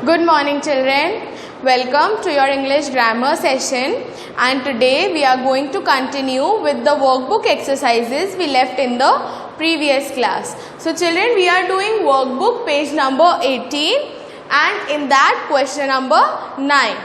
Good morning children. Welcome to your English grammar session, and today we are going to continue with the workbook exercises we left in the previous class. So children, we are doing workbook page number 18 and in that question number 9.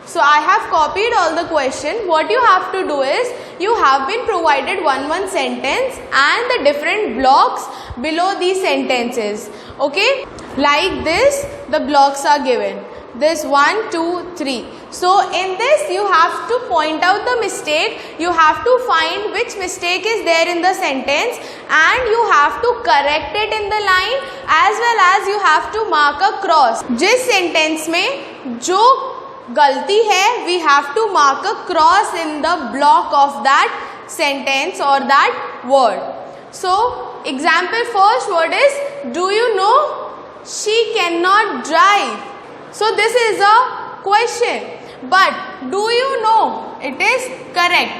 So I have copied all the question. What you have to do is, you have been provided one sentence and the different blocks below these sentences. Okay, like this the blocks are given. This 1, 2, 3. So in this you have to point out the mistake. You have to find which mistake is there in the sentence and you have to correct it in the line, as well as you have to mark a cross. जिस sentence में जो गलती है, we have to mark a cross in the block of that sentence or that word. So example first word is, do you know she cannot drive? So this is a question, but do you know? It is correct.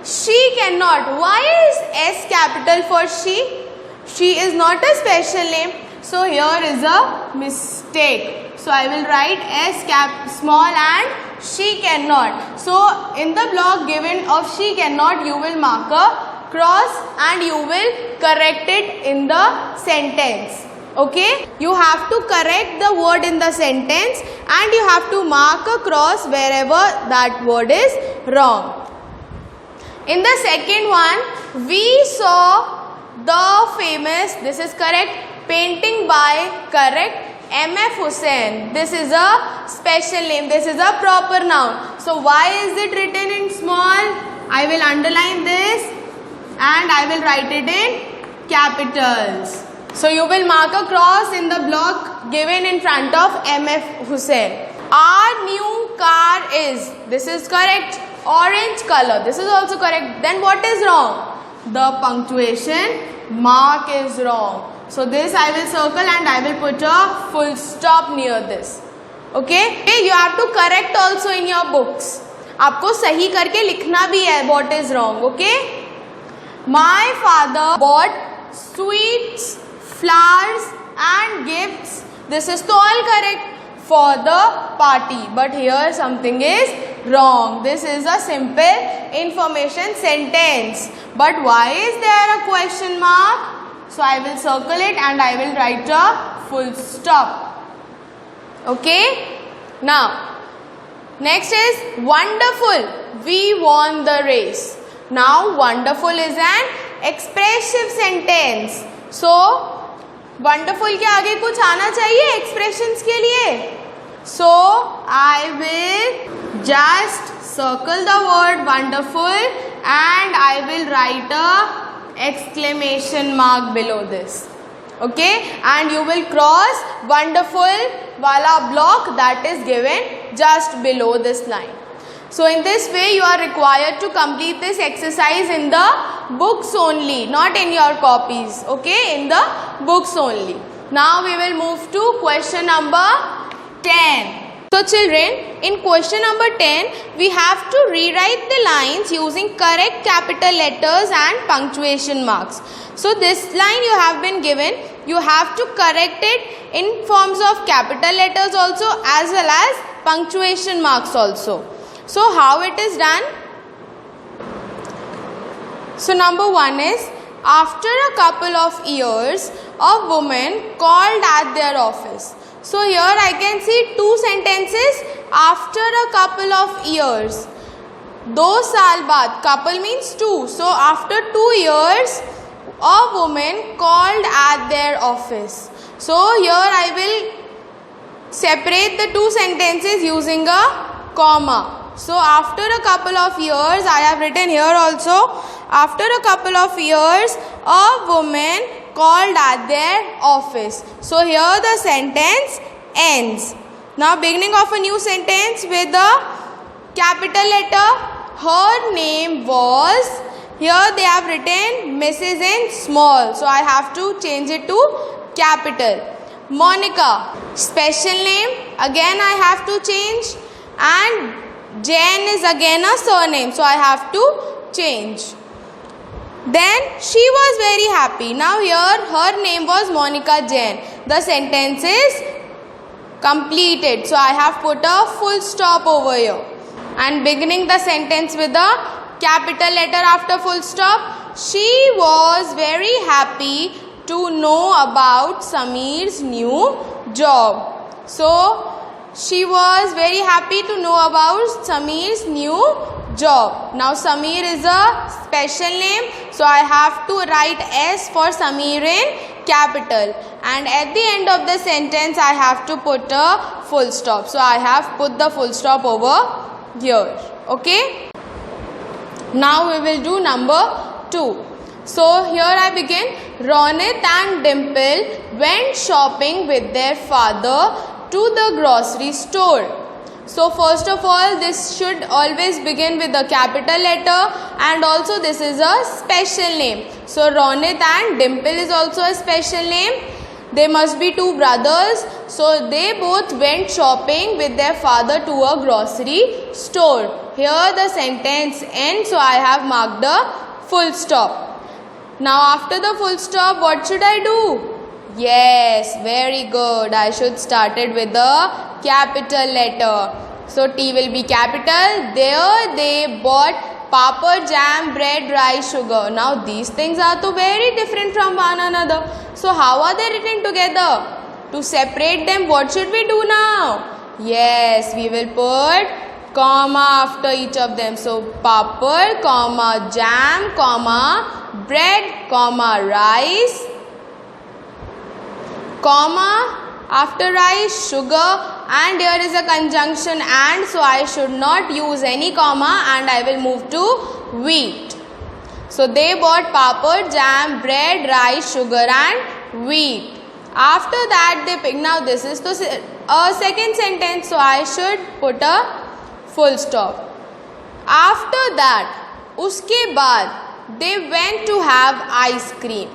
She cannot. Why is S capital for she? She is not a special name. So here is a mistake. So I will write S cap small and she cannot. So in the block given of she cannot, you will mark a cross and you will correct it in the sentence. Okay, you have to correct the word in the sentence and you have to mark a cross wherever that word is wrong. In the second one, we saw the famous, this is correct, painting by, correct, M.F. Hussain. This is a special name, this is a proper noun. So why is it written in small? I will underline this and I will write it in capitals. So you will mark a cross in the block given in front of M.F. Hussain. Our new car is, this is correct, orange color. This is also correct. Then what is wrong? The punctuation mark is wrong. So this I will circle and I will put a full stop near this. Okay? You have to correct also in your books. आपको सही करके लिखना भी है what is wrong. Okay? My father bought sweets, flowers and gifts. This is to all correct for the party, but here something is wrong. This is a simple information sentence, but why is there a question mark? So I will circle it and I will write a full stop. Okay, now next is wonderful, we won the race. Now wonderful is an expressive sentence. So wonderful के आगे कुछ आना चाहिए expressions के लिए. So I will just circle the word wonderful and I will write a exclamation mark below this. Okay, and you will cross wonderful वाला block that is given just below this line. So in this way you are required to complete this exercise in the books only, not in your copies. Okay, in the books only. Now we will move to question number 10. So children, in question number 10 we have to rewrite the lines using correct capital letters and punctuation marks. So this line you have been given, you have to correct it in forms of capital letters also as well as punctuation marks also. So how it is done? So number 1 is, after a couple of years, a woman called at their office. So here I can see two sentences, after a couple of years. 2 साल बाद, couple means 2. So after 2 years, a woman called at their office. So here I will separate the two sentences using a comma. So after a couple of years, I have written here also, after a couple of years, a woman called at their office. So here the sentence ends. Now beginning of a new sentence with the capital letter, her name was, here they have written Mrs. in small. So I have to change it to capital. Monica, special name, again I have to change, and Jane is again a surname, so I have to change. Then she was very happy. Now here her name was Monica Jane. The sentence is completed. So I have put a full stop over here. And beginning the sentence with a capital letter after full stop. She was very happy to know about Sameer's new job. So she was very happy to know about Sameer's new job. Now Sameer is a special name, so I have to write S for Sameer in capital, and at the end of the sentence I have to put a full stop. So I have put the full stop over here. Okay. Now we will do number 2. So here I begin. Ronit and Dimple went shopping with their father to the grocery store. So first of all, this should always begin with a capital letter, and also this is a special name. So Ronit and Dimple is also a special name. They must be two brothers. So they both went shopping with their father to a grocery store. Here the sentence ends, so I have marked the full stop. Now after the full stop, what should I do? Yes, very good. I should start it with the capital letter. So T will be capital. There they bought papad, jam, bread, rice, sugar. Now these things are too very different from one another. So how are they written together? To separate them, what should we do now? Yes, we will put comma after each of them. So papad, comma, jam, comma, bread, comma, rice, comma, after rice, sugar, and here is a conjunction and, so I should not use any comma and I will move to wheat. So they bought papad, jam, bread, rice, sugar and wheat. After that they pick. Now this is the second sentence, so I should put a full stop. After that, uske baad, they went to have ice cream.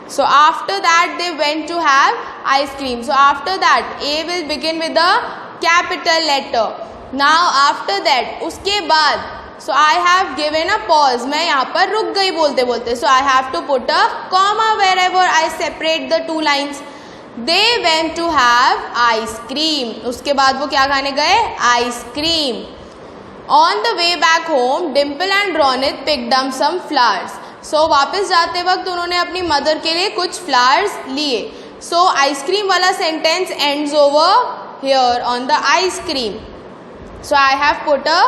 So after that they went to have ice cream. So after that A will begin with a capital letter. Now after that uske baad, so I have given a pause. मैं यहाँ पर रुक गई बोलते बोलते. So I have to put a comma wherever I separate the two lines. They went to have ice cream. उसके बाद वो क्या खाने गए? Ice cream. On the way back home, Dimple and Ronit picked up some flowers. So वापस जाते वक्त उन्होंने अपनी मदर के लिए कुछ फ्लावर्स लिए. So आइसक्रीम वाला sentence ends over here on the ice cream. So I have put a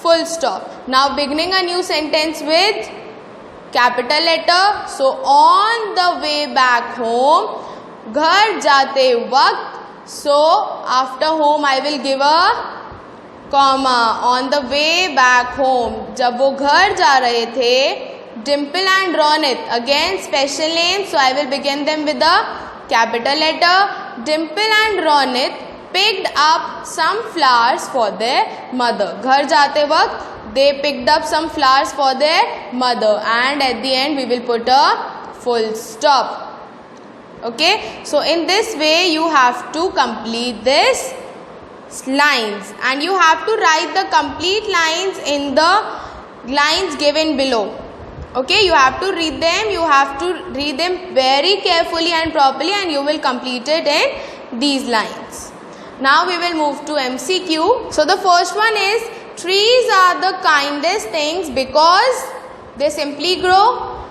full stop. Now beginning a new sentence with capital letter. So on the way back home, घर जाते वक्त. So after home I will give a comma. On the way back home, जब वो घर जा रहे थे, Dimple and Ronit, again special name, so I will begin them with a capital letter. Dimple and Ronit picked up some flowers for their mother. घर जाते वक्त they picked up some flowers for their mother, and at the end we will put a full stop. Okay, so in this way you have to complete this lines, and you have to write the complete lines in the lines given below. Okay, you have to read them. You have to read them very carefully and properly, and you will complete it in these lines. Now we will move to MCQ. So the first one is, trees are the kindest things because they simply grow,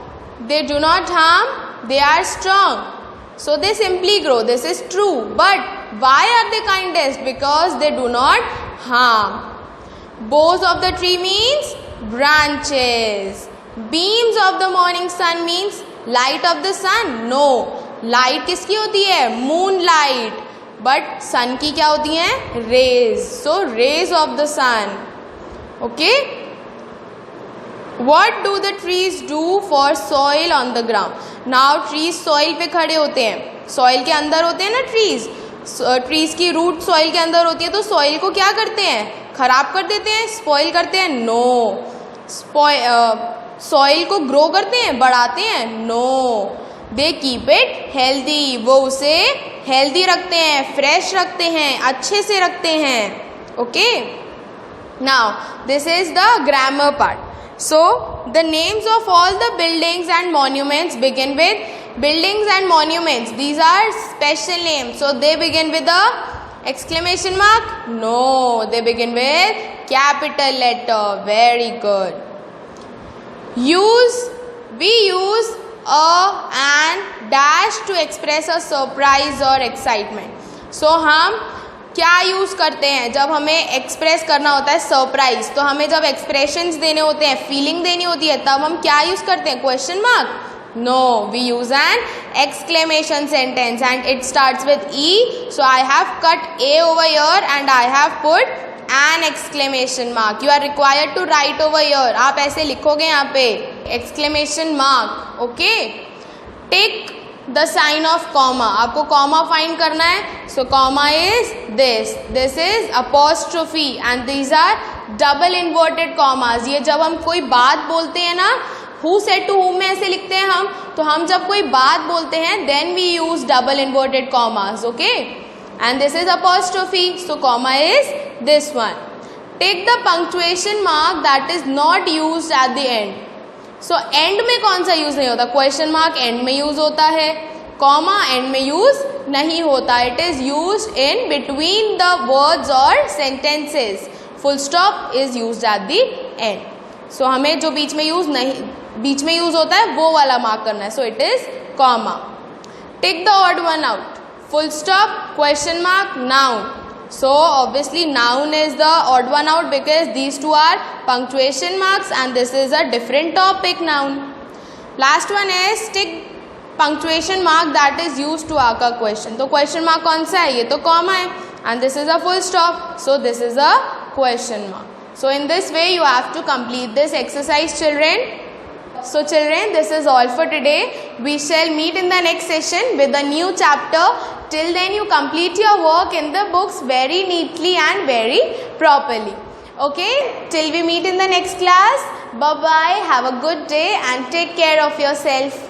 they do not harm, they are strong. So they simply grow. This is true. But why are they kindest? Because they do not harm. Boughs of the tree means branches. Beams of the morning sun means light of the sun. No. Light किसकी होती है? Moonlight. But sun की क्या होती हैं? Rays. So rays of the sun. Okay. What do the trees do for soil on the ground? Now trees soil पे खड़े होते हैं. Soil के अंदर होते हैं ना trees. Trees की root soil के अंदर होती है, तो soil को क्या करते हैं? खराब कर देते हैं? Spoil करते हैं? No. Soil को grow करते हैं? बढ़ाते हैं? No. They keep it healthy. वो उसे healthy रखते हैं, fresh रखते हैं, अच्छे से रखते हैं. Okay. Now this is the grammar part. So the names of all the buildings and monuments begin with Buildings and monuments, these are special names. So they begin with a exclamation mark? No, they begin with capital letter. Very good. We use a and dash to express a surprise or excitement. So हम क्या use करते हैं जब हमें express करना होता है surprise? तो हमें जब एक्सप्रेशंस देने होते हैं, फीलिंग देनी होती है, तब हम क्या यूज़ करते हैं? Question mark? No, we use an exclamation sentence and it starts with E. So I have cut A over here and I have put an exclamation mark. You are required to write over here. आप ऐसे लिखोगे यहाँ पे exclamation mark. Okay? Take the sign of comma. आपको comma find करना है. So comma is this. This is apostrophe and these are double inverted commas. ये जब हम कोई बात बोलते हैं ना, who said to whom में ऐसे लिखते हैं हम, तो हम जब कोई बात बोलते हैं then we use double inverted commas. Okay? And this is apostrophe. So comma is this one. Take the punctuation mark that is not used at the end. So end में कौन सा यूज नहीं होता? क्वेश्चन मार्क एंड में use होता है, comma end में use नहीं होता. It is used in between the words और sentences. Full stop is used at the end. So हमें जो बीच में यूज होता है वो वाला मार्क करना है. So it is comma. Take the odd one out. Full stop, question mark, noun. So obviously noun is the odd one out because these two are punctuation marks and this is a different topic, noun. Last one is tick punctuation mark that is used to ask a question. तो question mark कौन सा है? ये तो comma है and this is a full stop. So this is a question mark. So in this way you have to complete this exercise, children. So children, this is all for today. We shall meet in the next session with a new chapter. Till then you complete your work in the books very neatly and very properly. Okay? Till we meet in the next class. Bye bye. Have a good day and take care of yourself.